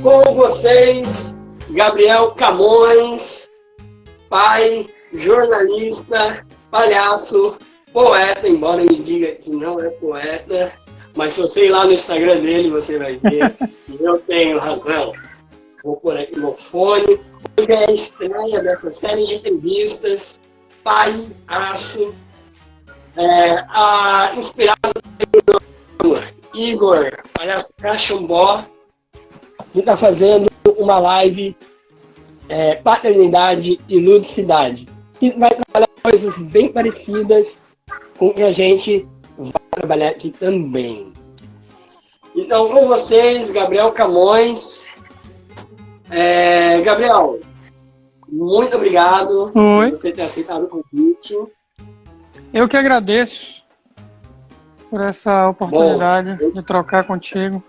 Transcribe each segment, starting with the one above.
Com vocês, Gabriel Camões, pai, jornalista, palhaço, poeta, embora me diga que não é poeta, mas se você ir lá no Instagram dele, você vai ver que eu tenho razão. Vou pôr aqui no fone. Hoje é a estreia dessa série de entrevistas, pai, aço, inspirado pelo Igor, palhaço Caxambó, que está fazendo uma live paternidade e ludicidade, que vai trabalhar coisas bem parecidas com o que a gente vai trabalhar aqui também. Então, com vocês, Gabriel Camões. Gabriel, muito obrigado por você ter aceitado o convite. Eu que agradeço por essa oportunidade de trocar contigo.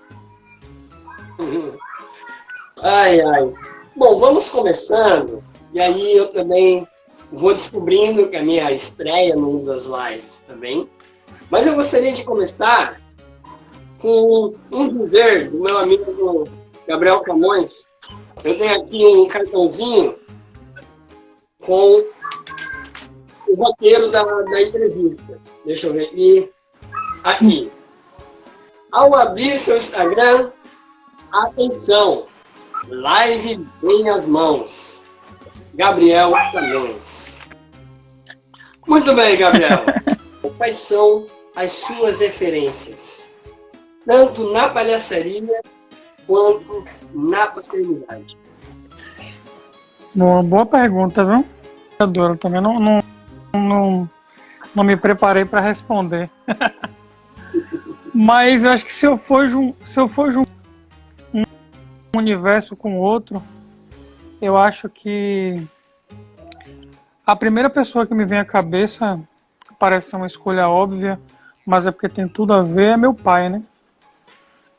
Bom, vamos começando, e aí eu também vou descobrindo que é a minha estreia numa das lives também. Mas eu gostaria de começar com um dizer do meu amigo Gabriel Camões. Eu tenho aqui um cartãozinho com o roteiro da entrevista. Deixa eu ver aqui. Aqui. Ao abrir seu Instagram, atenção, live bem as mãos. Gabriel Camões. Muito bem, Gabriel. Quais são as suas referências? Tanto na palhaçaria quanto na paternidade. Boa pergunta, viu? Eu também não me preparei para responder. Mas eu acho que se eu for juntar um universo com outro, eu acho que a primeira pessoa que me vem à cabeça, parece ser uma escolha óbvia, mas é porque tem tudo a ver, é meu pai, né?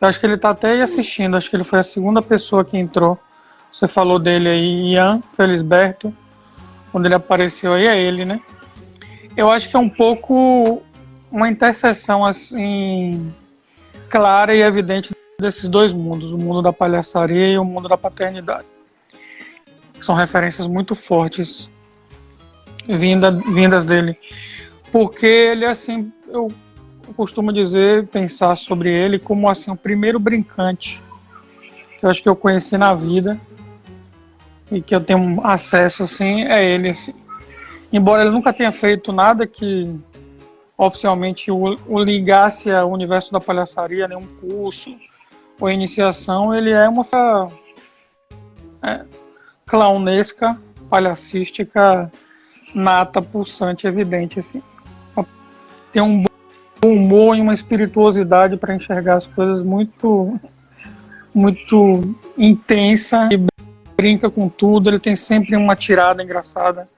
Eu acho que ele está até aí assistindo, acho que ele foi a segunda pessoa que entrou. Você falou dele aí, Ian Felisberto, quando ele apareceu aí, é ele, né? Eu acho que é um pouco uma interseção, assim, clara e evidente desses dois mundos, o mundo da palhaçaria e o mundo da paternidade. São referências muito fortes vindas dele. Porque ele, assim, eu costumo dizer, pensar sobre ele como, assim, o primeiro brincante que eu acho que eu conheci na vida e que eu tenho acesso, assim, é ele, assim. Embora ele nunca tenha feito nada que oficialmente o ligasse ao universo da palhaçaria, nenhum curso ou iniciação, ele é uma clownesca, palhacística, nata, pulsante, evidente, assim. Tem um bom humor e uma espirituosidade para enxergar as coisas muito, muito intensa e brinca com tudo. Ele tem sempre uma tirada engraçada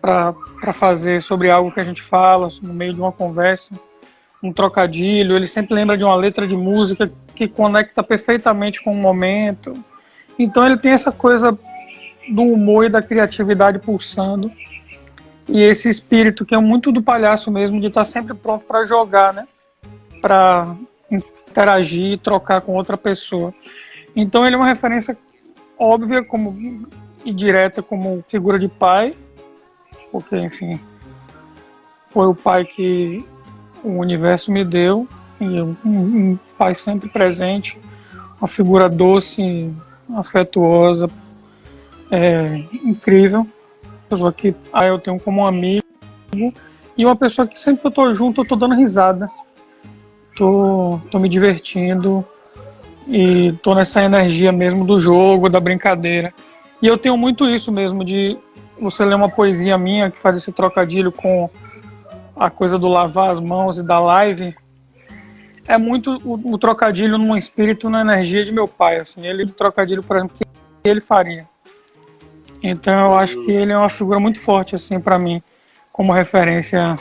para fazer sobre algo que a gente fala, no meio de uma conversa, um trocadilho. Ele sempre lembra de uma letra de música que conecta perfeitamente com o momento. Então ele tem essa coisa do humor e da criatividade pulsando. E esse espírito que é muito do palhaço mesmo, de estar sempre pronto para jogar, né? Para interagir, trocar com outra pessoa. Então ele é uma referência óbvia e direta como figura de pai, porque, enfim, foi o pai que o universo me deu, e um pai sempre presente, uma figura doce, afetuosa, incrível. Pessoa que eu tenho como um amigo e uma pessoa que sempre que eu tô junto eu tô dando risada, tô me divertindo e tô nessa energia mesmo do jogo, da brincadeira. E eu tenho muito isso mesmo de você ler uma poesia minha que faz esse trocadilho com a coisa do lavar as mãos e da live. É muito o trocadilho num espírito, na energia de meu pai, assim. Ele trocadilho, por exemplo, que ele faria. Então eu acho que ele é uma figura muito forte, assim, para mim, como referência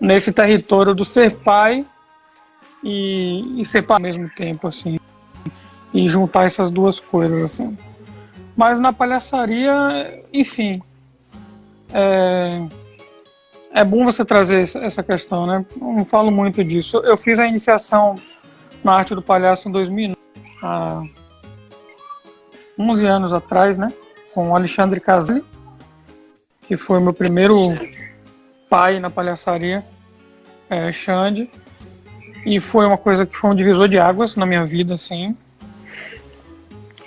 nesse território do ser pai e ser pai ao mesmo tempo, assim, e juntar essas duas coisas, assim. Mas na palhaçaria, enfim, é bom você trazer essa questão, né? Eu não falo muito disso. Eu fiz a iniciação na arte do palhaço em 2009, há 11 anos atrás, né? Com o Alexandre Casale, que foi o meu primeiro pai na palhaçaria, Xande. E foi uma coisa que foi um divisor de águas na minha vida, assim.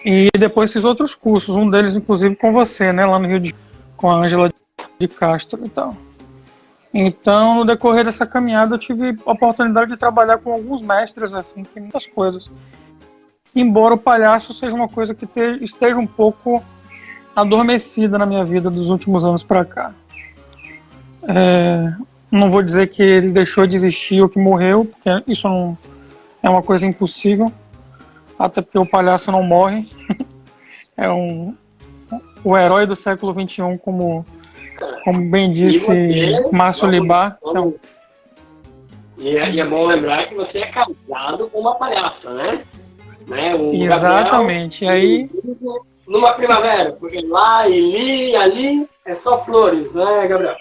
E depois fiz outros cursos, um deles, inclusive, com você, né? Lá no Rio de Janeiro, com a Ângela de Castro e tal. Então, no decorrer dessa caminhada, eu tive a oportunidade de trabalhar com alguns mestres, assim, que muitas coisas. Embora o palhaço seja uma coisa que esteja um pouco adormecida na minha vida dos últimos anos para cá. Não vou dizer que ele deixou de existir ou que morreu, porque isso não é uma coisa impossível, até porque o palhaço não morre. É o herói do século XXI, como bem disse Márcio Libar. Então, e é bom lembrar que você é casado com uma palhaça, né? Exatamente. Gabriel, aí numa primavera, porque lá e ali é só flores, né, Gabriel?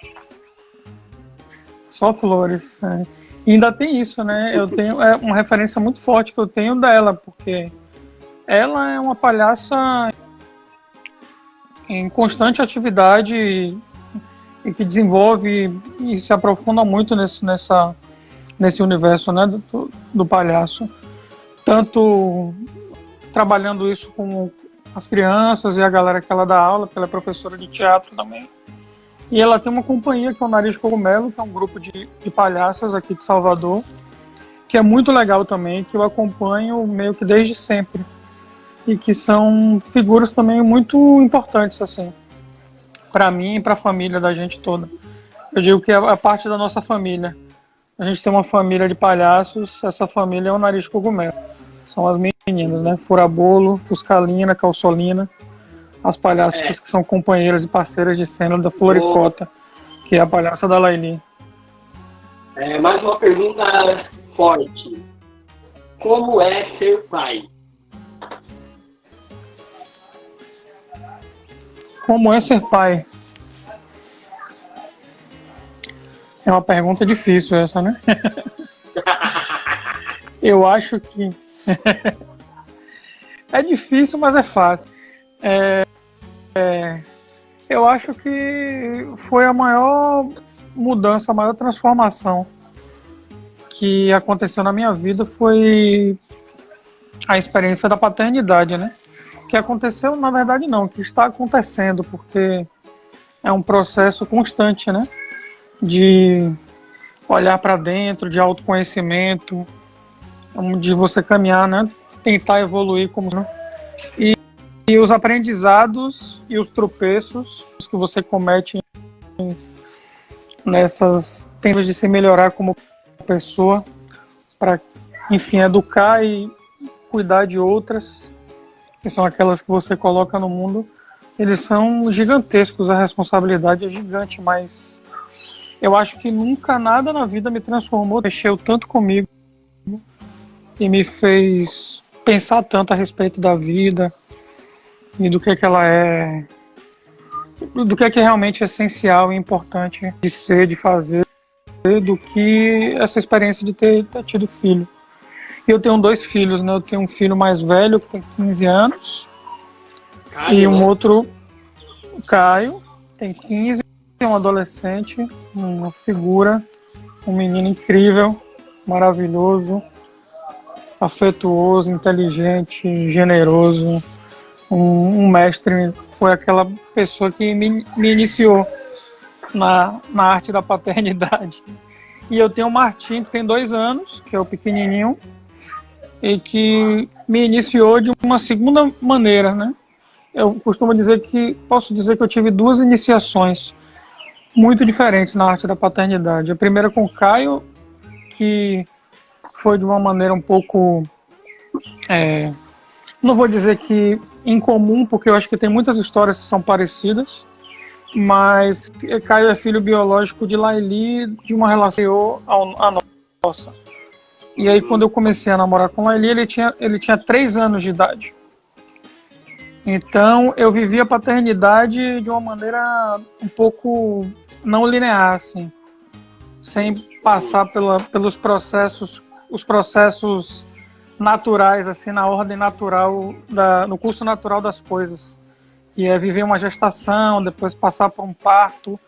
Só flores. E ainda tem isso, né? Eu tenho uma referência muito forte que eu tenho dela, porque ela é uma palhaça em constante atividade e que desenvolve e se aprofunda muito nesse universo, né, do palhaço. Tanto trabalhando isso com as crianças e a galera que ela dá aula, porque ela é professora de teatro também. E ela tem uma companhia que é o Nariz de Cogumelo, que é um grupo de palhaças aqui de Salvador, que é muito legal também, que eu acompanho meio que desde sempre. E que são figuras também muito importantes, assim, para mim e para a família da gente toda. Eu digo que é parte da nossa família. A gente tem uma família de palhaços, essa família é o Nariz de Cogumelo. São as meninas, né? Furabolo, Fuscalina, Calçolina, as palhaças que são companheiras e parceiras de cena da Floricota, que é a palhaça da Laili. Mais uma pergunta forte. Como é ser pai? Como é ser pai? É uma pergunta difícil essa, né? Eu acho que é difícil, mas é fácil. Eu acho que foi a maior mudança, a maior transformação que aconteceu na minha vida foi a experiência da paternidade, né? Que aconteceu, na verdade, não, que está acontecendo, porque é um processo constante, né? De olhar para dentro, de autoconhecimento, de você caminhar, né? Tentar evoluir como, né? E os aprendizados e os tropeços que você comete nessas tentativas de se melhorar como pessoa, para, enfim, educar e cuidar de outras, que são aquelas que você coloca no mundo, eles são gigantescos, a responsabilidade é gigante, mas eu acho que nunca nada na vida me transformou, mexeu tanto comigo e me fez pensar tanto a respeito da vida e do que ela é, do que é realmente essencial e importante de ser, de fazer, do que essa experiência de ter tido filho. E eu tenho 2 filhos, né? Eu tenho um filho mais velho que tem 15 anos e um outro, o Caio, tem 15, é um adolescente, uma figura, um menino incrível, maravilhoso, afetuoso, inteligente, generoso, um mestre, foi aquela pessoa que me iniciou na arte da paternidade. E eu tenho o Martim, que tem 2 anos, que é o pequenininho, e que me iniciou de uma segunda maneira, né? Eu costumo dizer posso dizer que eu tive 2 iniciações muito diferentes na arte da paternidade. A primeira com o Caio, que foi de uma maneira um pouco, não vou dizer que incomum, porque eu acho que tem muitas histórias que são parecidas, mas Caio é filho biológico de Laili, de uma relação à nossa. E aí, quando eu comecei a namorar com Laili, ele tinha 3 anos de idade. Então, eu vivi a paternidade de uma maneira um pouco não linear, assim, sem passar pelos processos, os processos naturais, assim, na ordem natural, no curso natural das coisas, que é viver uma gestação, depois passar por um parto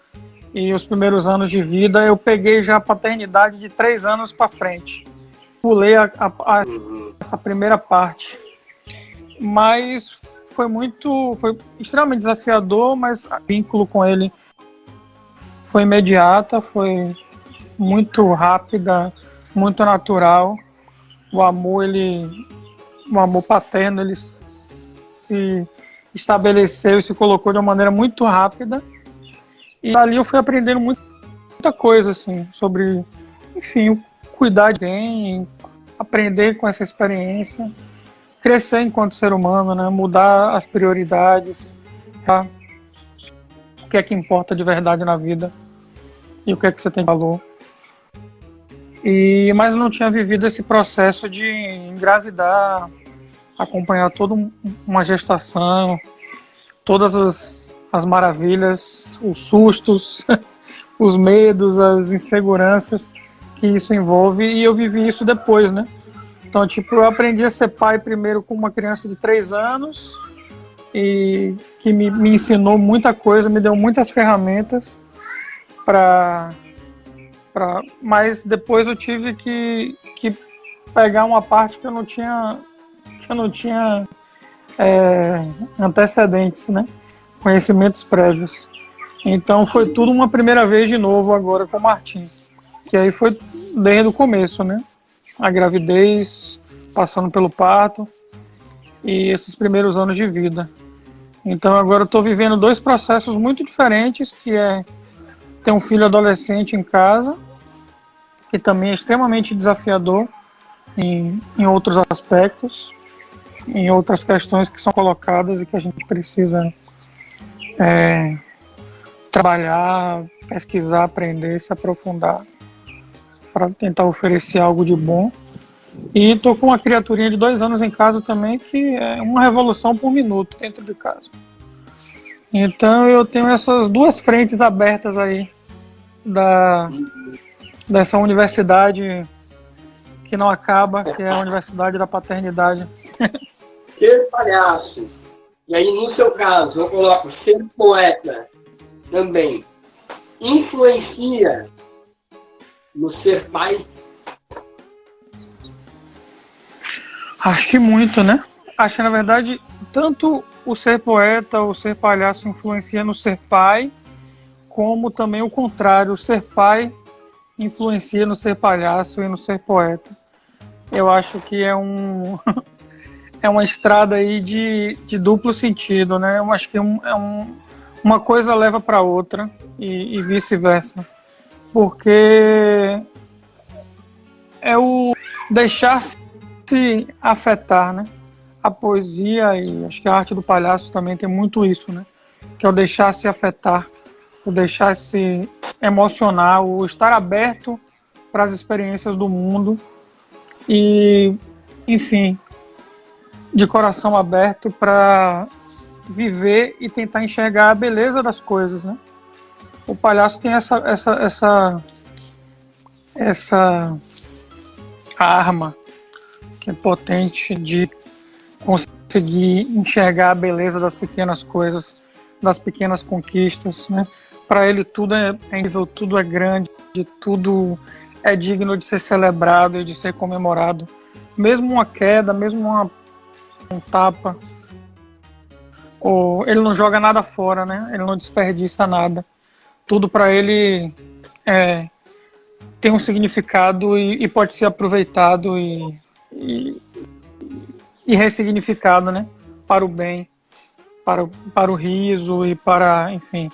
e os primeiros anos de vida. Eu peguei já a paternidade de 3 anos para frente. Pulei essa primeira parte. Mas foi extremamente desafiador, mas o vínculo com ele foi imediata, foi muito rápida, muito natural. O amor paterno, ele se estabeleceu e se colocou de uma maneira muito rápida. E ali eu fui aprendendo muita coisa, assim, sobre, enfim, cuidar de alguém, aprender com essa experiência, crescer enquanto ser humano, né? Mudar as prioridades, tá? O que é que importa de verdade na vida e o que é que você tem valor. Mas eu não tinha vivido esse processo de engravidar, acompanhar toda uma gestação, todas as maravilhas, os sustos, os medos, as inseguranças que isso envolve, e eu vivi isso depois, né? Então, tipo, eu aprendi a ser pai primeiro com uma criança de 3 anos, e que me ensinou muita coisa, me deu muitas ferramentas mas depois eu tive que pegar uma parte que eu não tinha antecedentes, né? Conhecimentos prévios. Então foi tudo uma primeira vez de novo agora com o Martim. Que aí foi desde o começo, né? A gravidez, passando pelo parto e esses primeiros anos de vida. Então agora eu estou vivendo 2 processos muito diferentes, que é ter um filho adolescente em casa, que também é extremamente desafiador em outros aspectos, em outras questões que são colocadas e que a gente precisa trabalhar, pesquisar, aprender, se aprofundar para tentar oferecer algo de bom. E estou com uma criaturinha de 2 anos em casa também, que é uma revolução por minuto dentro de casa. Então eu tenho essas 2 frentes abertas aí dessa universidade que não acaba, que é a Universidade da Paternidade. Ser palhaço. E aí, no seu caso, eu coloco ser poeta também. Influencia no ser pai? Acho que muito, né? Acho que, na verdade, tanto o ser poeta ou ser palhaço influencia no ser pai, como também o contrário, o ser pai influencia no ser palhaço e no ser poeta. Eu acho que é uma estrada aí de duplo sentido, né? Eu acho que uma coisa leva para outra e vice-versa. Porque é o deixar-se afetar, né? A poesia e acho que a arte do palhaço também tem muito isso, né? Que é o deixar-se afetar, o deixar-se emocionar, o estar aberto para as experiências do mundo e, enfim, de coração aberto para viver e tentar enxergar a beleza das coisas, né? O palhaço tem essa arma que é potente de conseguir enxergar a beleza das pequenas coisas, das pequenas conquistas, né? Para ele tudo é incrível, tudo é grande, tudo é digno de ser celebrado e de ser comemorado. Mesmo uma queda, mesmo um tapa, ele não joga nada fora, né? Ele não desperdiça nada. Tudo para ele tem um significado e pode ser aproveitado e ressignificado, né? Para o bem, para o riso e para, enfim,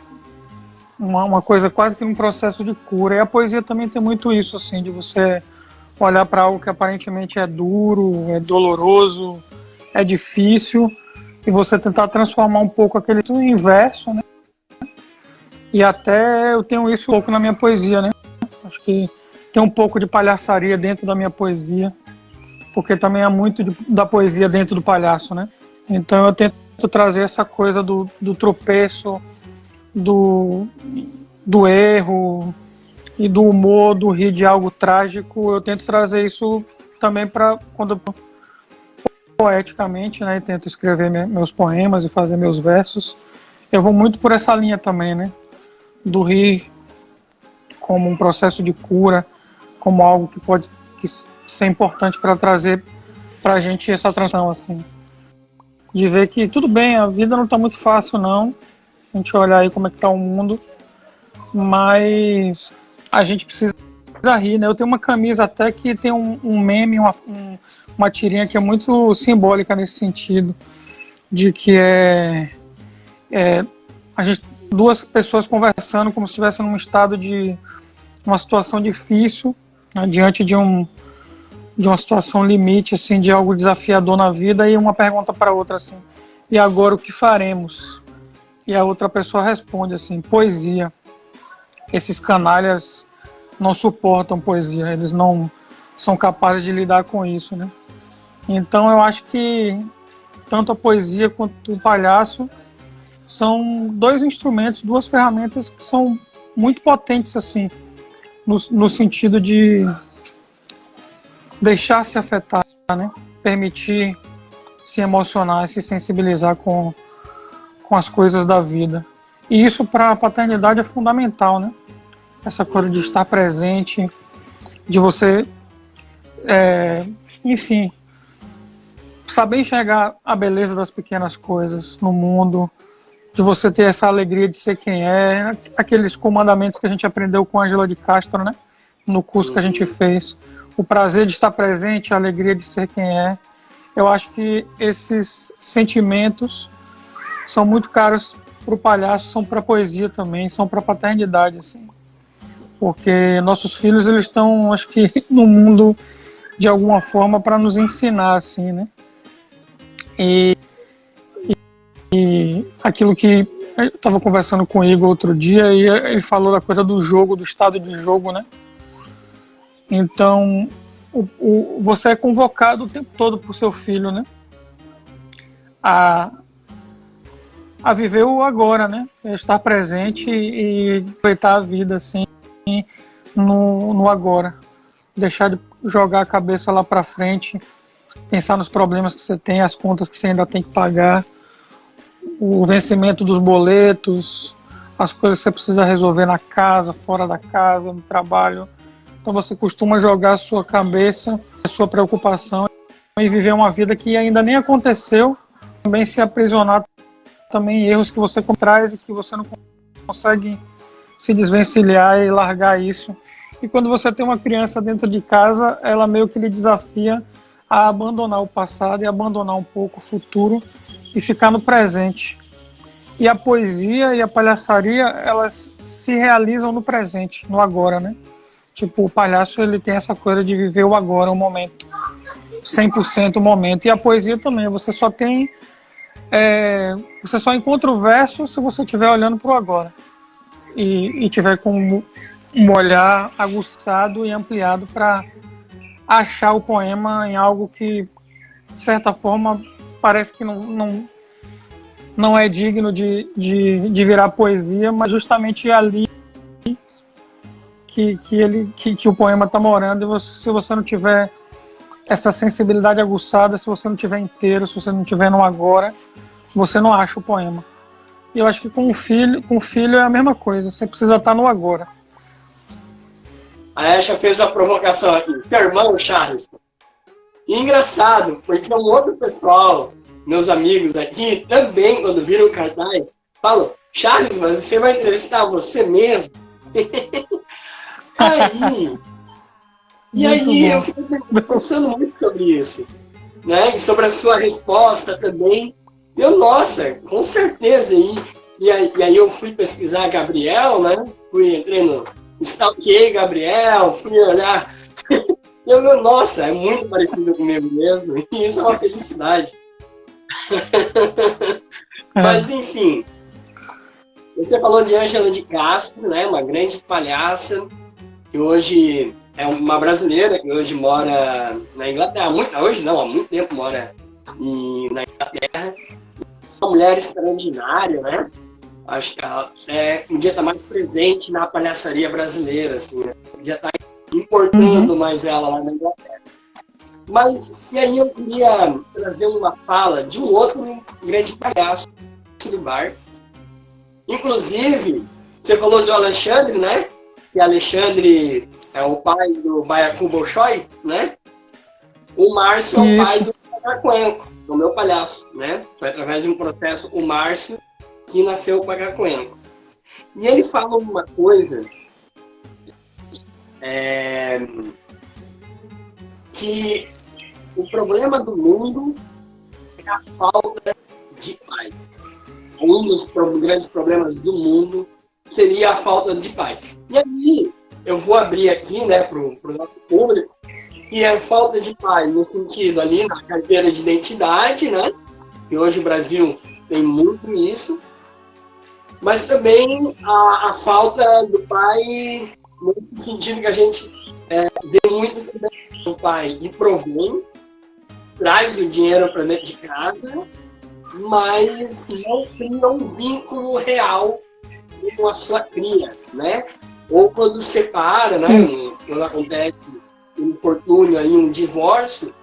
uma coisa quase que um processo de cura. E a poesia também tem muito isso, assim, de você olhar para algo que aparentemente é duro, é doloroso, é difícil, e você tentar transformar um pouco aquele tudo em verso, né? E até eu tenho isso um pouco na minha poesia, né? Acho que tem um pouco de palhaçaria dentro da minha poesia, porque também há muito da poesia dentro do palhaço, né? Então eu tento trazer essa coisa do tropeço, do erro e do humor, do rir de algo trágico. Eu tento trazer isso também para quando eu poeticamente, né, e tento escrever meus poemas e fazer meus versos. Eu vou muito por essa linha também, né, do rir como um processo de cura, como algo que pode ser importante para trazer para a gente essa transição, assim, de ver que tudo bem, a vida não está muito fácil, não, a gente olhar aí como é que está o mundo, mas a gente precisa rir, né? Eu tenho uma camisa até que tem um meme, uma tirinha que é muito simbólica nesse sentido, de que a gente, duas pessoas conversando como se estivessem num estado de uma situação difícil, né, diante de uma situação limite, assim, de algo desafiador na vida, e uma pergunta para a outra assim: e agora o que faremos? E a outra pessoa responde assim: poesia. Esses canalhas não suportam poesia, eles não são capazes de lidar com isso, né? Então eu acho que tanto a poesia quanto o palhaço são dois instrumentos, duas ferramentas que são muito potentes, assim, no sentido de deixar-se afetar, né? Permitir se emocionar, se sensibilizar com as coisas da vida. E isso para a paternidade é fundamental, né? Essa coisa de estar presente, de você, enfim, saber enxergar a beleza das pequenas coisas no mundo, de você ter essa alegria de ser quem é, aqueles comandamentos que a gente aprendeu com a Ângela de Castro, né? No curso que a gente fez. O prazer de estar presente, a alegria de ser quem é. Eu acho que esses sentimentos são muito caros para o palhaço, são para a poesia também, são para a paternidade, assim. Porque nossos filhos, eles estão, acho que, no mundo de alguma forma para nos ensinar, assim, né? E aquilo que eu estava conversando com o Igor outro dia, e ele falou da coisa do jogo, do estado de jogo, né? Então, você é convocado o tempo todo por seu filho, né? A viver o agora, né? Estar presente e aproveitar a vida, assim, no agora. Deixar de jogar a cabeça lá para frente, pensar nos problemas que você tem, as contas que você ainda tem que pagar, o vencimento dos boletos, as coisas que você precisa resolver na casa, fora da casa, no trabalho. Então você costuma jogar a sua cabeça, a sua preocupação e viver uma vida que ainda nem aconteceu, também se aprisionar também em erros que você traz e que você não consegue se desvencilhar e largar isso. E quando você tem uma criança dentro de casa, ela meio que lhe desafia a abandonar o passado e abandonar um pouco o futuro e ficar no presente. E a poesia e a palhaçaria, elas se realizam no presente, no agora, né? Tipo, o palhaço, ele tem essa coisa de viver o agora, o momento. 100% o momento. E a poesia também, você só tem... você só encontra o verso se você estiver olhando para o agora. E tiver com um olhar aguçado e ampliado para achar o poema em algo que, de certa forma, parece que não é digno de virar poesia, mas justamente ali que o poema está morando. E se você não tiver essa sensibilidade aguçada, se você não tiver inteiro, se você não tiver no agora, você não acha o poema. E eu acho que com o filho é a mesma coisa, você precisa estar no agora. A Esha fez a provocação aqui, seu irmão Charles. E engraçado, porque um outro pessoal, meus amigos aqui, também, quando viram o cartaz, falam: Charles, mas você vai entrevistar você mesmo? Aí eu fico pensando muito sobre isso, né? E sobre a sua resposta também. Nossa, com certeza. E aí eu fui pesquisar Gabriel, né? Entrei no stalkeei Gabriel, fui olhar. Nossa, é muito parecido comigo mesmo. E isso é uma felicidade. Mas, enfim. Você falou de Ângela de Castro, né? Uma grande palhaça, que hoje é uma brasileira, que hoje mora na Inglaterra. Há muito tempo mora na Inglaterra. Uma mulher extraordinária, né? Acho que ela podia estar mais presente na palhaçaria brasileira, assim, né? Podia estar importando mais ela lá na Inglaterra. Mas, e aí eu queria trazer uma fala de um outro grande palhaço do bar. Inclusive, você falou do Alexandre, né? Que Alexandre é o pai do Baiacu Bolshoi, né? O Márcio é o pai do Pacacuenco, do meu palhaço, né? Foi através de um processo, o Márcio, que nasceu o Pacacuenco. E ele fala uma coisa que o problema do mundo é a falta de pai. Um dos grandes problemas do mundo seria a falta de pai. E aí, eu vou abrir aqui, né, para o nosso público, que é a falta de pai no sentido ali na carteira de identidade, né? Que hoje o Brasil tem muito isso. Mas também a falta do pai nesse sentido que a gente vê muito também o pai e provém, traz o dinheiro para dentro de casa, mas não cria um vínculo real com a sua cria, né? Ou quando separa, né? Quando acontece um infortúnio aí, um divórcio,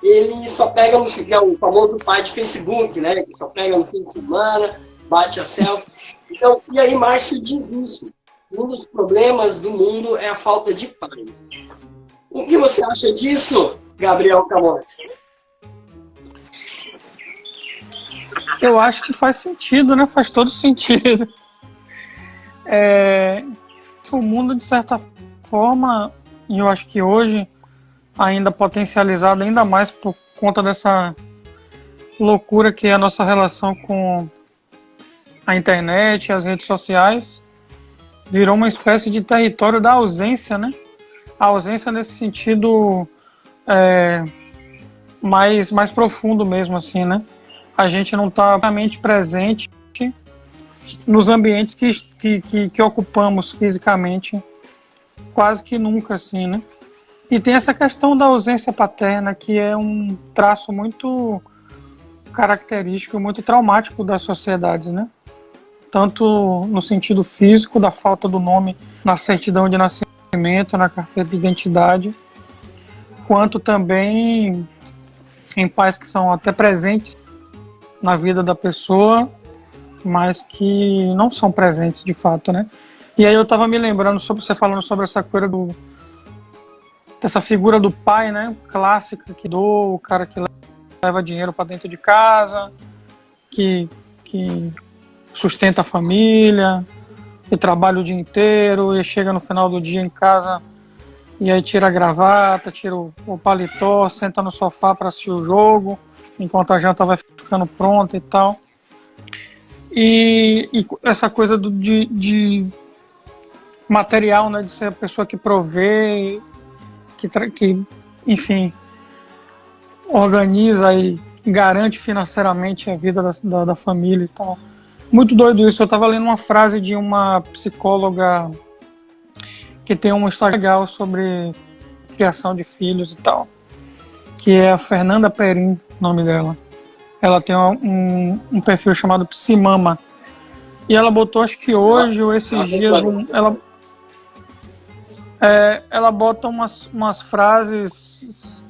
ele só pega o famoso pai de Facebook, né? Que só pega no fim de semana, bate a selfie. Então, e aí Márcio diz isso. Um dos problemas do mundo é a falta de pai. O que você acha disso, Gabriel Camões? Eu acho que faz sentido, né? Faz todo sentido. O mundo, de certa forma, e eu acho que hoje, ainda potencializado ainda mais por conta dessa loucura que é a nossa relação com a internet e as redes sociais, virou uma espécie de território da ausência, né? A ausência nesse sentido mais profundo mesmo, assim, né? A gente não está realmente presente nos ambientes que ocupamos fisicamente quase que nunca, assim, né? E tem essa questão da ausência paterna, que é um traço muito característico, muito traumático das sociedades, né? Tanto no sentido físico, da falta do nome na certidão de nascimento, na carteira de identidade, quanto também em pais que são até presentes na vida da pessoa, mas que não são presentes de fato, né? E aí eu estava me lembrando, sobre você falando sobre essa coisa dessa figura do pai, né? Clássica, que doa, o cara que leva dinheiro para dentro de casa, que sustenta a família, que trabalha o dia inteiro e chega no final do dia em casa e aí tira a gravata, tira o paletó, senta no sofá para assistir o jogo, enquanto a janta vai ficando pronta e tal. E essa coisa de material, né, de ser a pessoa que provê, que enfim, organiza e garante financeiramente a vida da família e tal. Muito doido isso. Eu estava lendo uma frase de uma psicóloga que tem uma história legal sobre criação de filhos e tal, que é a Fernanda Perim, o nome dela. Ela tem um perfil chamado Psimama. E ela botou, acho que hoje ou esses dias, ela bota umas frases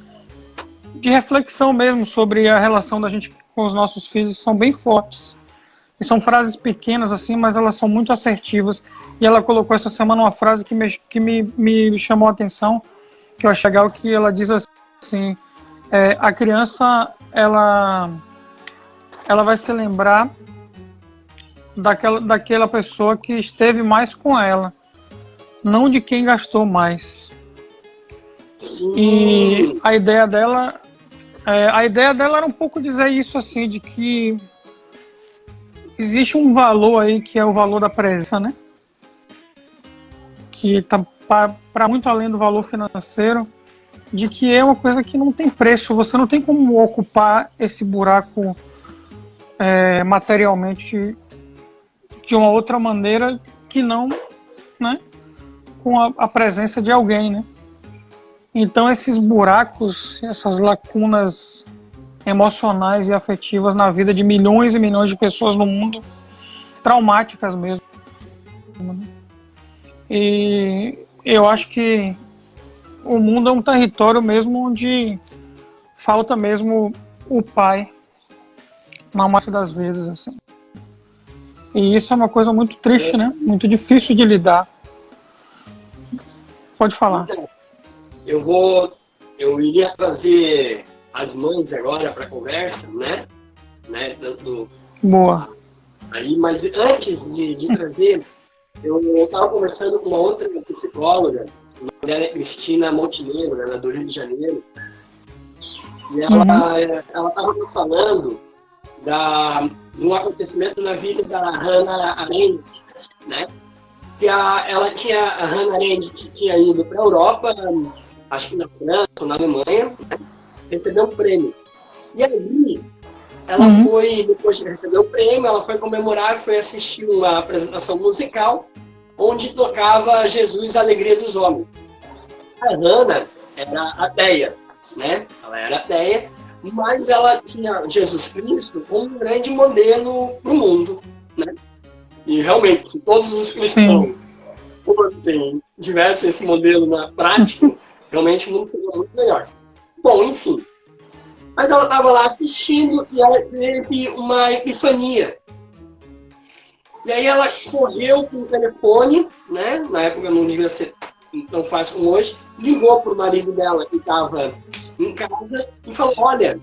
de reflexão mesmo sobre a relação da gente com os nossos filhos, que são bem fortes. E são frases pequenas, assim, mas elas são muito assertivas. E ela colocou essa semana uma frase que me chamou a atenção, que eu acho legal, que ela diz assim, a criança, ela vai se lembrar daquela pessoa que esteve mais com ela, não de quem gastou mais. E a ideia dela era um pouco dizer isso, assim, de que existe um valor aí que é o valor da presença, né? Que está para muito além do valor financeiro, de que é uma coisa que não tem preço. Você não tem como ocupar esse buraco materialmente de uma outra maneira que não, né, com a presença de alguém, né? Então esses buracos, essas lacunas emocionais e afetivas na vida de milhões e milhões de pessoas no mundo, traumáticas mesmo. E eu acho que o mundo é um território mesmo onde falta mesmo o pai na maioria das vezes, assim. E isso é uma coisa muito triste, né? Muito difícil de lidar. Pode falar. Eu iria trazer as mães agora para conversa, né? Tanto Boa. aí, mas antes de trazer, eu estava conversando com uma outra psicóloga, uma mulher é Cristina Montenegro, ela é do Rio de Janeiro, e ela estava me falando de um acontecimento na vida da Hannah Arendt, né? Que a Hannah Arendt tinha ido para a Europa, acho que na França ou na Alemanha, né? Recebeu um prêmio. E aí, ela foi, depois de receber o prêmio, ela foi comemorar, foi assistir uma apresentação musical onde tocava Jesus, a Alegria dos Homens. A Hannah era ateia, né? Ela era ateia, mas ela tinha Jesus Cristo como um grande modelo para o mundo, né? E realmente, se todos os cristãos fossem, tivessem esse modelo na prática, realmente o mundo seria muito melhor. Bom, enfim. Mas ela estava lá assistindo e ela teve uma epifania. E aí ela correu com o telefone, né? Na época não devia ser tão fácil como hoje, ligou para o marido dela que estava em casa e falou: olha,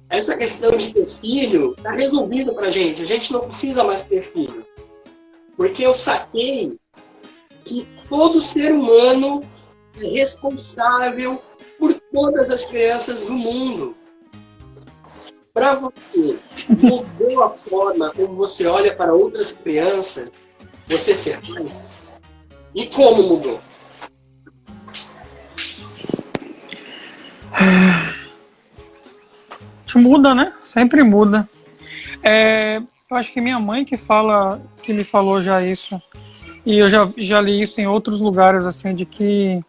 essa questão de ter filho está resolvida para a gente não precisa mais ter filho. Porque eu saquei que todo ser humano é responsável por todas as crianças do mundo. Para você, mudou a forma como você olha para outras crianças, você ser pai? E como mudou? Muda, né? Sempre muda. Eu acho que minha mãe que me falou já isso, e eu já li isso em outros lugares, assim, de que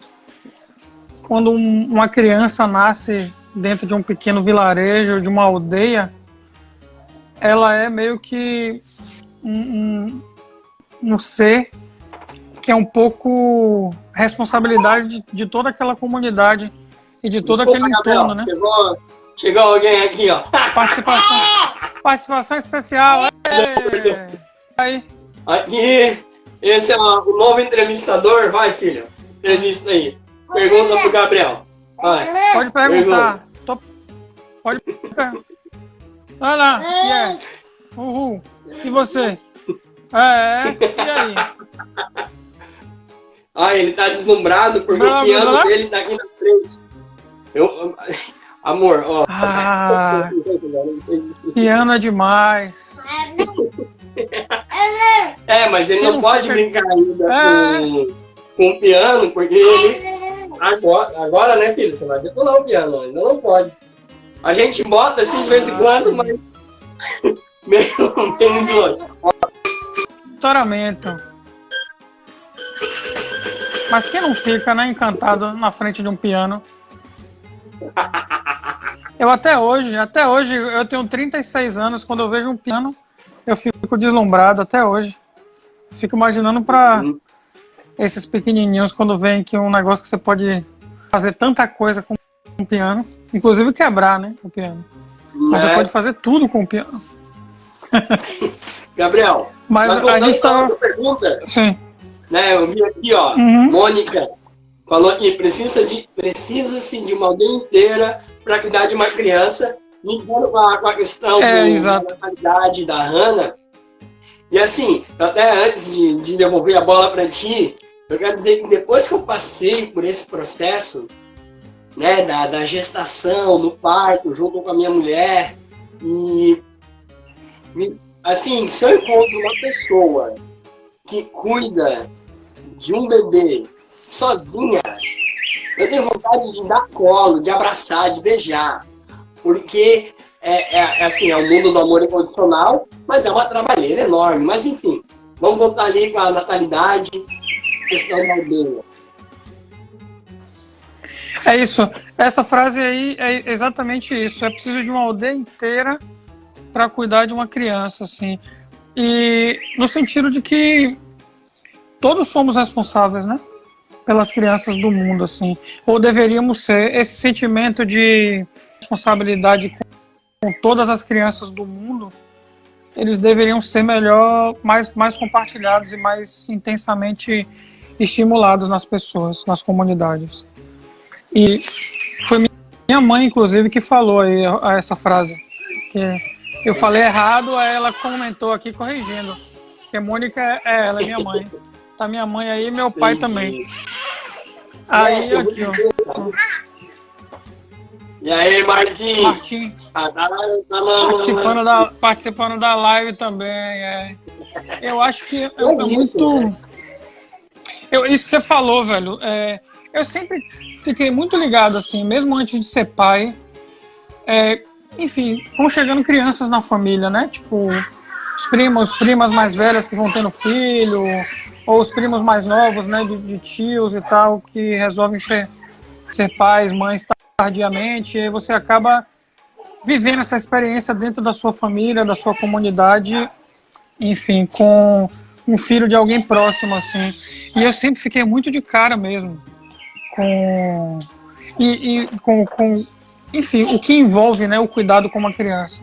quando uma criança nasce dentro de um pequeno vilarejo, de uma aldeia, ela é meio que um ser que é um pouco responsabilidade de toda aquela comunidade e de todo aquele entorno, né? Chegou alguém aqui, ó. Participação especial. Aí. Aqui, esse é o novo entrevistador. Vai, filho. Entrevista aí. Pergunta pro Gabriel. Vai. Pode perguntar. Pode perguntar. Olha lá. Uhul. E você? E aí? Ele tá deslumbrado porque o piano dele tá aqui na frente. Amor, ó. Piano é demais. Mas ele não pode brincar ainda com o piano, porque ele... Agora, né, filho? Você vai detonar o piano, ainda não pode. A gente bota assim de vez em quando, mas... meio doido. Toramento. Mas quem não fica, né, encantado na frente de um piano? Eu até hoje, eu tenho 36 anos, quando eu vejo um piano, eu fico deslumbrado até hoje. Fico imaginando para esses pequenininhos quando vem que um negócio que você pode fazer tanta coisa com um piano, inclusive quebrar, né, o piano. Mas você pode fazer tudo com o piano. Gabriel, mas a gente tá... essa pergunta, sim, né, eu vi aqui, ó, Mônica falou que precisa-se de uma aldeia inteira para cuidar de uma criança, ligando com a questão da qualidade da Hannah. E assim, até antes de devolver a bola para ti, eu quero dizer que depois que eu passei por esse processo, né, da gestação, do parto, junto com a minha mulher, e assim, se eu encontro uma pessoa que cuida de um bebê sozinha, eu tenho vontade de dar colo, de abraçar, de beijar, porque assim, é o mundo do amor incondicional, mas é uma trabalheira enorme. Mas enfim, vamos voltar ali com a natalidade, questão da aldeia. É isso. Essa frase aí é exatamente isso. É preciso de uma aldeia inteira para cuidar de uma criança, assim. E no sentido de que todos somos responsáveis, né, pelas crianças do mundo, assim. Ou deveríamos ser. Esse sentimento de responsabilidade com todas as crianças do mundo, eles deveriam ser melhor, mais compartilhados e mais intensamente estimulados nas pessoas, nas comunidades. E foi minha mãe, inclusive, que falou aí essa frase. Que eu falei errado, aí ela comentou aqui corrigindo. Que a Mônica ela é minha mãe. Tá minha mãe aí e meu pai também. Aí, aqui, ó. E aí, Martim? Martim. Participando da live também. É. Eu acho que é muito... isso que você falou, velho. Eu sempre fiquei muito ligado, assim, mesmo antes de ser pai. Enfim, vão chegando crianças na família, né? Tipo, primas mais velhas que vão tendo filho, ou os primos mais novos, né? De tios e tal, que resolvem ser pais, mães tardiamente. E aí você acaba vivendo essa experiência dentro da sua família, da sua comunidade, enfim, com um filho de alguém próximo, assim. E eu sempre fiquei muito de cara mesmo com enfim, o que envolve, né, o cuidado com uma criança,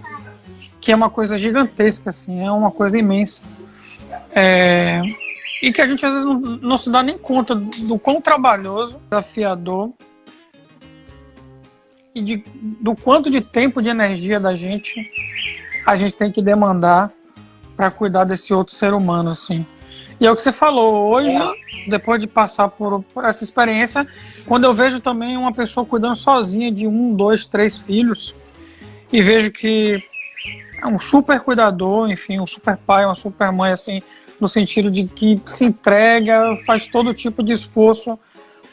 que é uma coisa gigantesca, assim, é uma coisa imensa. E que a gente às vezes não se dá nem conta do quão trabalhoso, desafiador e do quanto de tempo, de energia a gente tem que demandar para cuidar desse outro ser humano, assim. E é o que você falou, hoje, depois de passar por essa experiência, quando eu vejo também uma pessoa cuidando sozinha de 1, 2, 3 filhos, e vejo que é um super cuidador, enfim, um super pai, uma super mãe, assim, no sentido de que se entrega, faz todo tipo de esforço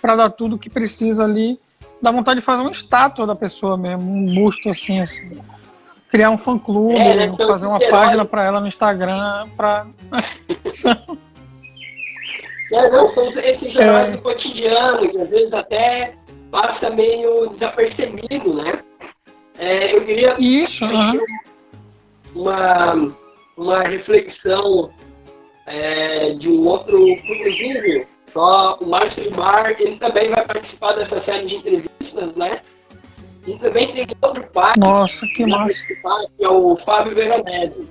para dar tudo o que precisa ali, dá vontade de fazer uma estátua da pessoa mesmo, um busto assim. Criar um fã-clube, fazer uma página para ela no Instagram, para... são esses heróis do cotidiano, que às vezes até passa meio desapercebido, né? Eu queria uma reflexão de um outro, inclusive, só o Márcio Mar, ele também vai participar dessa série de entrevistas, né? E também tem outro pai, que massa, que é o Fábio Veronese.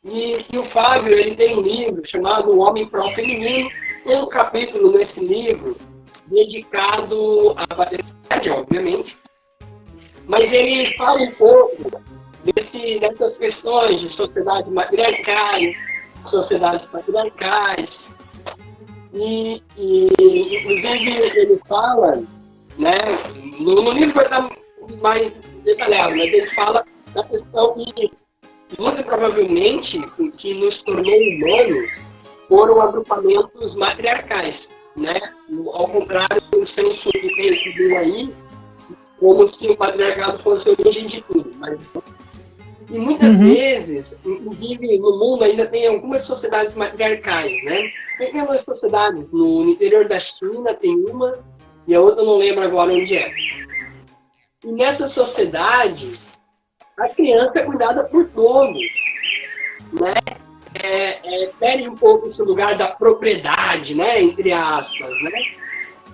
E o Fábio, ele tem um livro chamado O Homem Pró-Feminino. Tem um capítulo nesse livro dedicado à paternidade, obviamente. Mas ele fala um pouco dessas questões de sociedades matriarcais, sociedades patriarcais. E inclusive, ele fala, né, no livro vai estar mais detalhado, mas ele fala da questão que muito provavelmente o que nos tornou humanos foram agrupamentos matriarcais, né? Ao contrário do senso do que ele aí, como se o patriarcado fosse a origem de tudo. E muitas vezes, inclusive no mundo ainda tem algumas sociedades matriarcais, né? Tem algumas sociedades, no interior da China tem uma, e a outra eu não lembro agora onde é. E nessa sociedade, a criança é cuidada por todos, né? Perde um pouco esse lugar da propriedade, né? Entre aspas, né?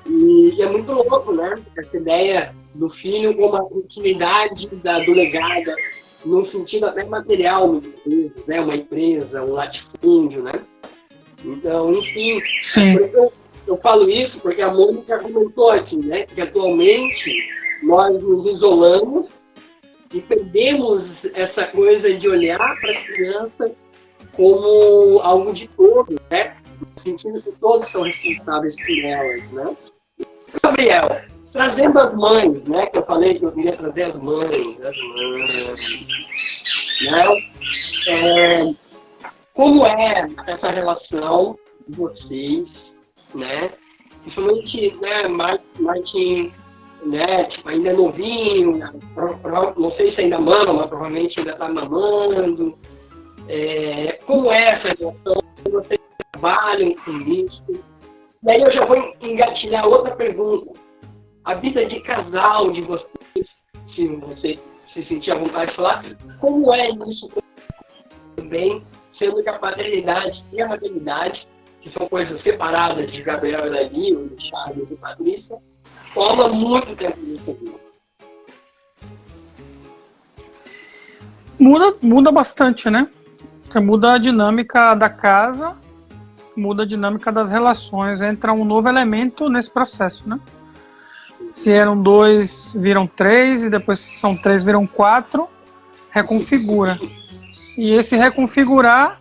E é muito louco, né? Essa ideia do filho como a utilidade do legado, num sentido até material, muitas vezes, né? Uma empresa, um latifúndio, né? Então, enfim, eu falo isso porque a Mônica comentou assim, né? Que atualmente nós nos isolamos e perdemos essa coisa de olhar para as crianças como algo de todos, né? No sentido que todos são responsáveis por elas, né? Gabriel, trazendo as mães, né? Que eu falei que eu queria trazer as mães, né? Como é essa relação de vocês, né? Principalmente, né, Martin, né, tipo, ainda é novinho, não sei se ainda mama, mas provavelmente ainda está mamando. Como é essa relação? Vocês trabalham com isso? Daí eu já vou engatilhar outra pergunta. A vida de casal de vocês, se você se sentir à vontade de falar, como é isso também, sendo que a paternidade e a maternidade que são coisas separadas de Gabriel e Laili, ou de Charles e Patrícia, toma muito tempo de seguir. Muda bastante, né? Você muda a dinâmica da casa, muda a dinâmica das relações, entra um novo elemento nesse processo, né? Se eram 2, viram 3, e depois se são 3, viram 4, reconfigura. E esse reconfigurar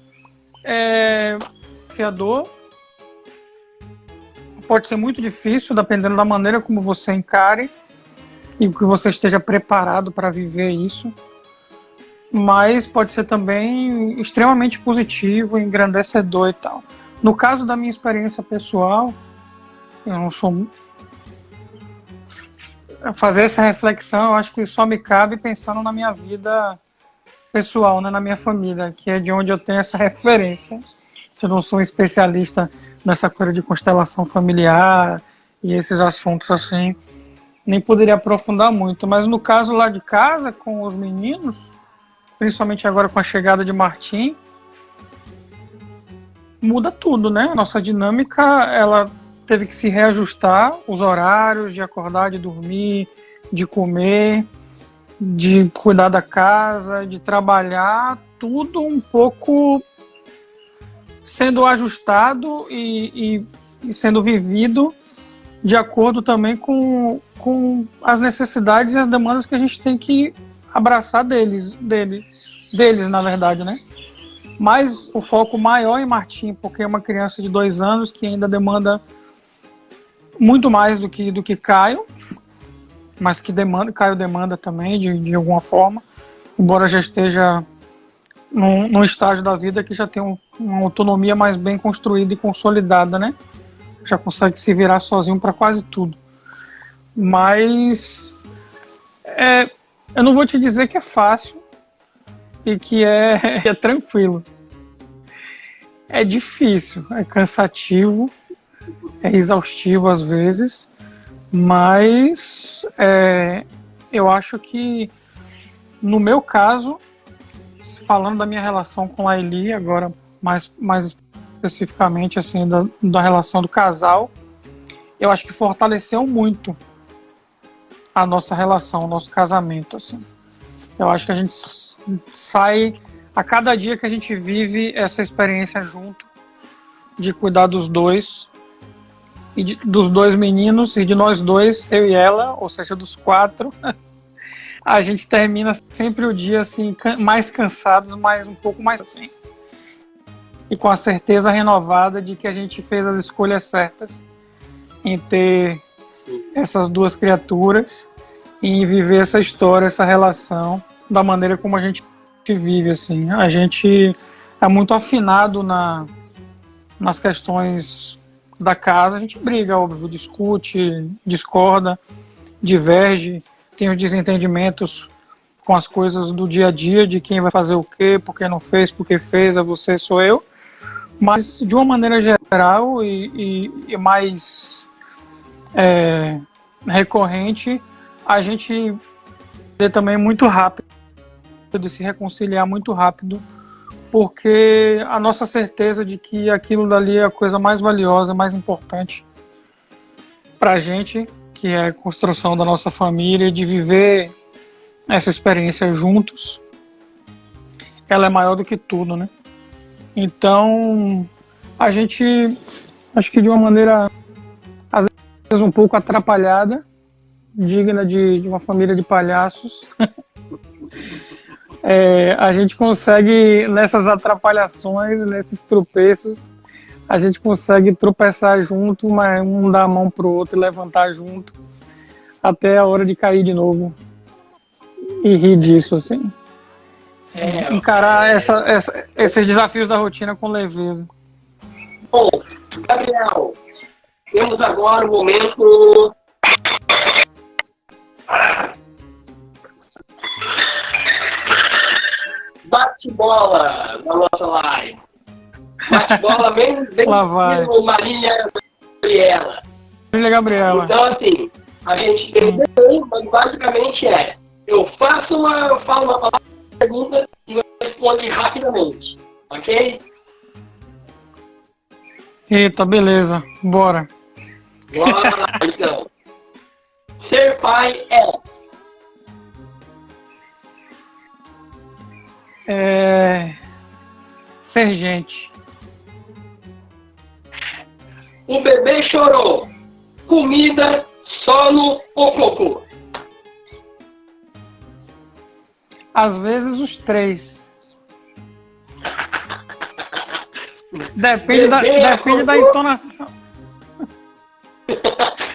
é desafiador, pode ser muito difícil, dependendo da maneira como você encare e que você esteja preparado para viver isso. Mas pode ser também extremamente positivo, engrandecedor e tal. No caso da minha experiência pessoal, eu não sou... Fazer essa reflexão, eu acho que só me cabe pensando na minha vida pessoal, né, na minha família, que é de onde eu tenho essa referência. Eu não sou um especialista nessa coisa de constelação familiar e esses assuntos assim, nem poderia aprofundar muito. Mas no caso lá de casa, com os meninos, principalmente agora com a chegada de Martim, muda tudo, né? A nossa dinâmica, ela teve que se reajustar, os horários de acordar, de dormir, de comer, de cuidar da casa, de trabalhar, tudo um pouco sendo ajustado e sendo vivido de acordo também com as necessidades e as demandas que a gente tem que abraçar deles, na verdade, né? Mas o foco maior em Martim, porque é uma criança de 2 anos que ainda demanda muito mais do que Caio, mas que Caio demanda também de alguma forma, embora já esteja num estágio da vida que já tem uma autonomia mais bem construída e consolidada, né? Já consegue se virar sozinho para quase tudo. Mas eu não vou te dizer que é fácil e que é tranquilo. É difícil, é cansativo, é exaustivo às vezes, mas eu acho que, no meu caso, falando da minha relação com a Eli, agora mais especificamente assim, da relação do casal, eu acho que fortaleceu muito a nossa relação, o nosso casamento. Assim. Eu acho que a gente sai, a cada dia que a gente vive essa experiência junto, de cuidar dos dois, e dos 2 meninos, e de nós 2, eu e ela, ou seja, dos 4, a gente termina sempre o dia assim, mais cansados, mas um pouco mais assim. E com a certeza renovada de que a gente fez as escolhas certas em ter essas 2 criaturas e em viver essa história, essa relação da maneira como a gente vive. Assim. A gente é muito afinado nas questões da casa. A gente briga, óbvio, discute, discorda, diverge, tem os desentendimentos com as coisas do dia a dia, de quem vai fazer o quê, por que não fez, por que fez, é você, sou eu. Mas, de uma maneira geral e mais recorrente, a gente vê também muito rápido, de se reconciliar muito rápido, porque a nossa certeza de que aquilo dali é a coisa mais valiosa, mais importante para a gente, que é a construção da nossa família, de viver essa experiência juntos, ela é maior do que tudo, né? Então, a gente, acho que de uma maneira, às vezes um pouco atrapalhada, digna de uma família de palhaços, a gente consegue, nessas atrapalhações, nesses tropeços, a gente consegue tropeçar junto, mas um dar a mão pro outro e levantar junto, até a hora de cair de novo e rir disso, assim. Encarar esses desafios da rotina com leveza. Bom, Gabriel, temos agora o momento bate-bola na nossa live. Bate-bola bem no Marília Gabriela. Então, assim, a gente tem mas basicamente eu falo uma palavra, pergunta e você responde rapidamente, ok? Eita, beleza. Bora. Bora lá, então. Ser pai ser gente. O bebê chorou. Comida, sono ou cocô? Às vezes os três. Depende da entonação.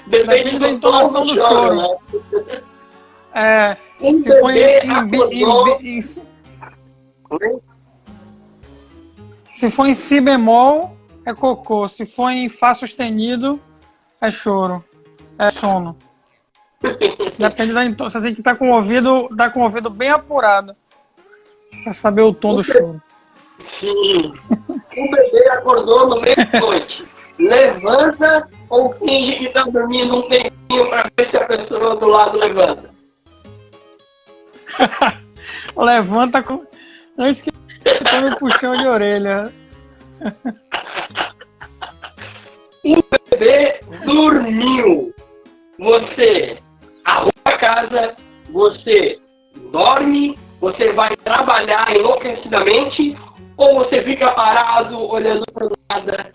Depende da entonação do choro. Né? Se for se for em si bemol, é cocô. Se for em fá sustenido, é choro. É sono. Depende da entonação. Você tem que estar com o ouvido bem apurado para saber o tom do choro. Sim. O bebê acordou no meio da noite. Levanta ou finge que tá dormindo um tempinho para ver se a pessoa do lado levanta? Levanta antes que tome puxão de orelha. O bebê dormiu. Você arruma a casa, você dorme, você vai trabalhar enlouquecidamente ou você fica parado olhando para nada?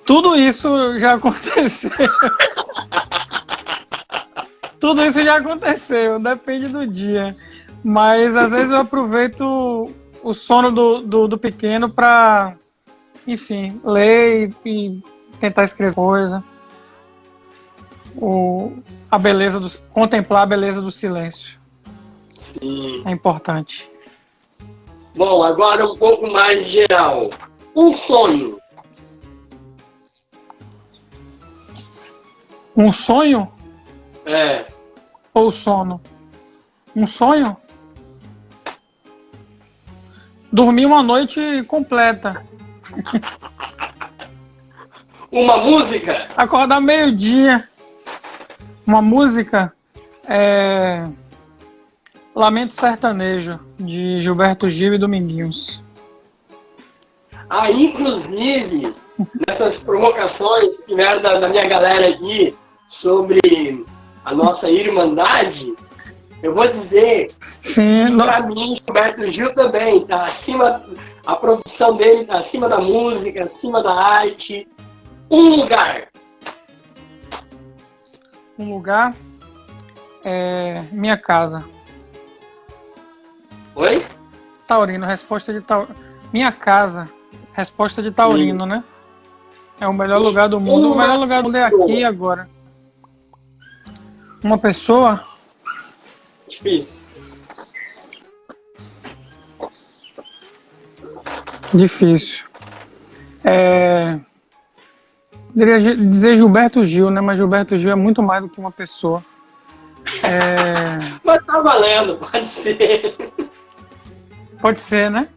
Tudo isso já aconteceu. Tudo isso já aconteceu, depende do dia. Mas às vezes eu aproveito o sono do pequeno para, enfim, ler e tentar escrever coisa. Contemplar a beleza do silêncio. Sim. É importante. Bom, agora um pouco mais geral. Um sonho. Um sonho? Ou sono? Um sonho? Dormir uma noite completa. Uma música? Acordar meio-dia. Uma música Lamento Sertanejo, de Gilberto Gil e Dominguinhos. Inclusive, nessas provocações que vieram da minha galera aqui sobre a nossa irmandade, eu vou dizer Sim, que pra mim, Gilberto Gil também tá acima, a produção dele tá acima da música, acima da arte. Um lugar. Um lugar minha casa. Oi? Taurino, resposta de Taurino. Minha casa, resposta de Taurino, né? É o melhor lugar do mundo. O melhor lugar do mundo é aqui agora. Uma pessoa? Difícil. Difícil. Poderia dizer Gilberto Gil, né? Mas Gilberto Gil é muito mais do que uma pessoa. Mas tá valendo, pode ser. Pode ser, né?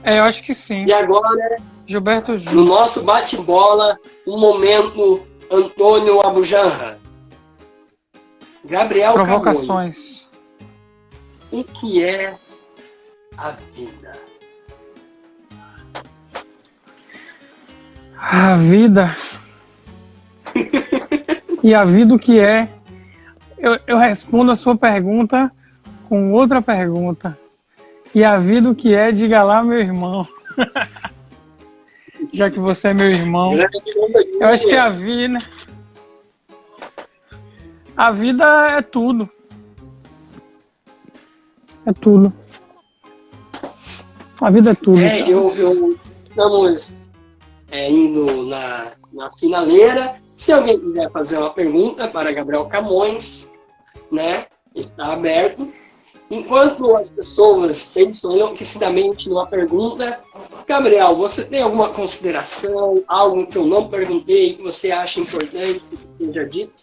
Eu acho que sim. E agora, Gilberto Gil. no nosso bate-bola, um momento Antônio Abujanra. Gabriel Provocações. Camões. O que é a vida? A vida. E a vida o que é? Eu respondo a sua pergunta com outra pergunta. E a vida o que é? Diga lá, meu irmão. Já que você é meu irmão. Eu acho que a vida... A vida é tudo. É tudo. A vida é tudo. Estamos indo na finaleira. Se alguém quiser fazer uma pergunta para Gabriel Camões, né, está aberto. Enquanto as pessoas pensam enlouquecidamente numa pergunta, Gabriel, você tem alguma consideração, algo que eu não perguntei, que você acha importante que seja dito?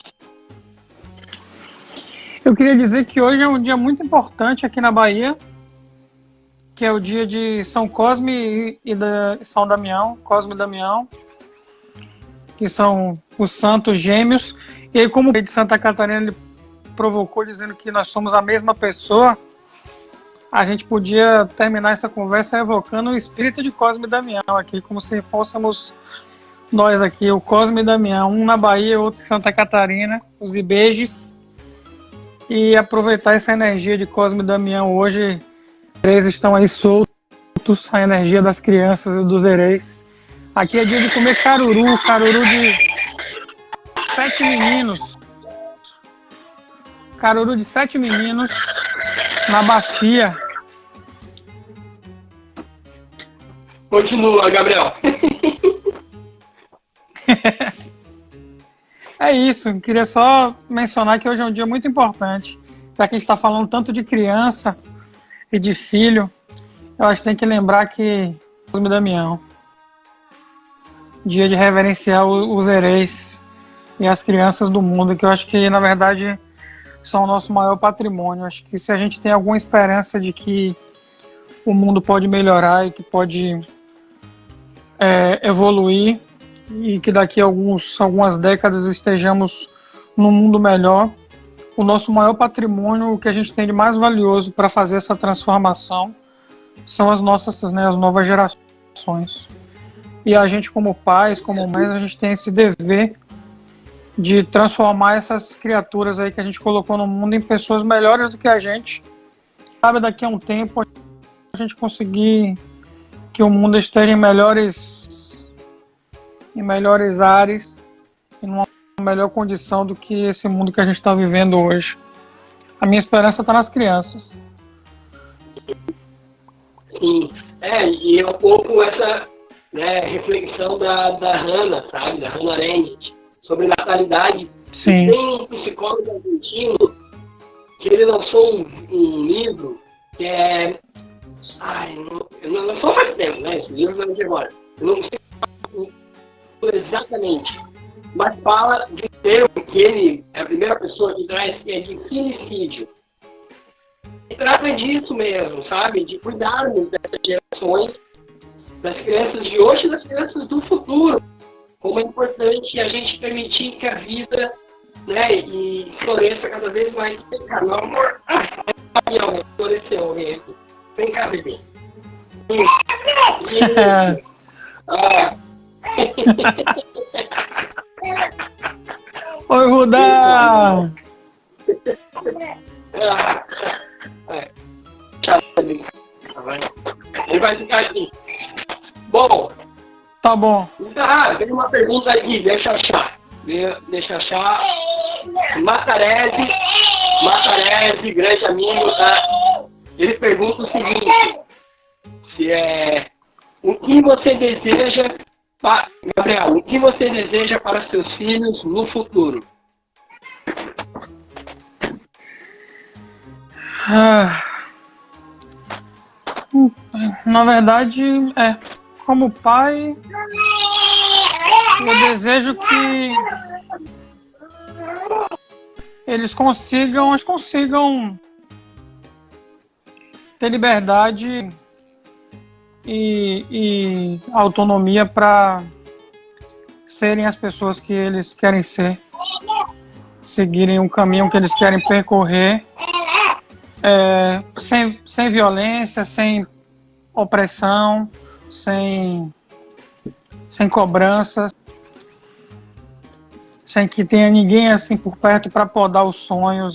Eu queria dizer que hoje é um dia muito importante aqui na Bahia, que é o dia de São Cosme e São Damião, Cosme e Damião, que são os santos gêmeos. E aí, como o rei de Santa Catarina ele provocou dizendo que nós somos a mesma pessoa, a gente podia terminar essa conversa evocando o espírito de Cosme e Damião aqui, como se fôssemos nós aqui, o Cosme e Damião, um na Bahia, outro em Santa Catarina, os Ibejes, e aproveitar essa energia de Cosme e Damião hoje. Eles estão aí soltos, a energia das crianças e dos hereis. Aqui é dia de comer caruru de 7 meninos. Caruru de 7 meninos na bacia. Continua, Gabriel. É isso, queria só mencionar que hoje é um dia muito importante, já que a gente está falando tanto de criança e de filho. Eu acho que tem que lembrar que Cosme e Damião, dia de reverenciar os hereis e as crianças do mundo, que eu acho que na verdade são o nosso maior patrimônio. Eu acho que se a gente tem alguma esperança de que o mundo pode melhorar e que pode evoluir, e que daqui a algumas décadas estejamos num mundo melhor, o nosso maior patrimônio, o que a gente tem de mais valioso para fazer essa transformação, são as nossas, as novas gerações. E a gente, como pais, como mães, a gente tem esse dever de transformar essas criaturas aí que a gente colocou no mundo em pessoas melhores do que a gente. Sabe, daqui a um tempo a gente conseguir que o mundo esteja em melhores ares e numa melhor condição do que esse mundo que a gente está vivendo hoje. A minha esperança está nas crianças. Sim, e é um pouco essa reflexão da Hannah, sabe? Da Hannah Arendt, sobre natalidade. Sim. Tem um psicólogo argentino que ele lançou um livro que é... eu não sou faz tempo, né? Esse livro não é de agora. Eu não sei exatamente, mas fala de um termo que ele é a primeira pessoa que traz, que é de filicídio. E trata disso mesmo, sabe? De cuidarmos dessas gerações, das crianças de hoje e das crianças do futuro. Como é importante a gente permitir que a vida, e floresça cada vez mais. Vem cá, meu amor. Floresceu alguém aqui. Vem cá, bebê. Oi, Rudá! Ele vai ficar aqui. Bom. Tá bom. Tem uma pergunta aqui, deixa eu achar. Matarese, grande amigo, tá? Ele pergunta o seguinte: o que você deseja, Gabriel, o que você deseja para seus filhos no futuro? Na verdade, como pai, eu desejo que eles consigam ter liberdade e autonomia para serem as pessoas que eles querem ser, seguirem o caminho que eles querem percorrer, sem violência, sem opressão, sem cobranças, sem que tenha ninguém assim por perto para podar os sonhos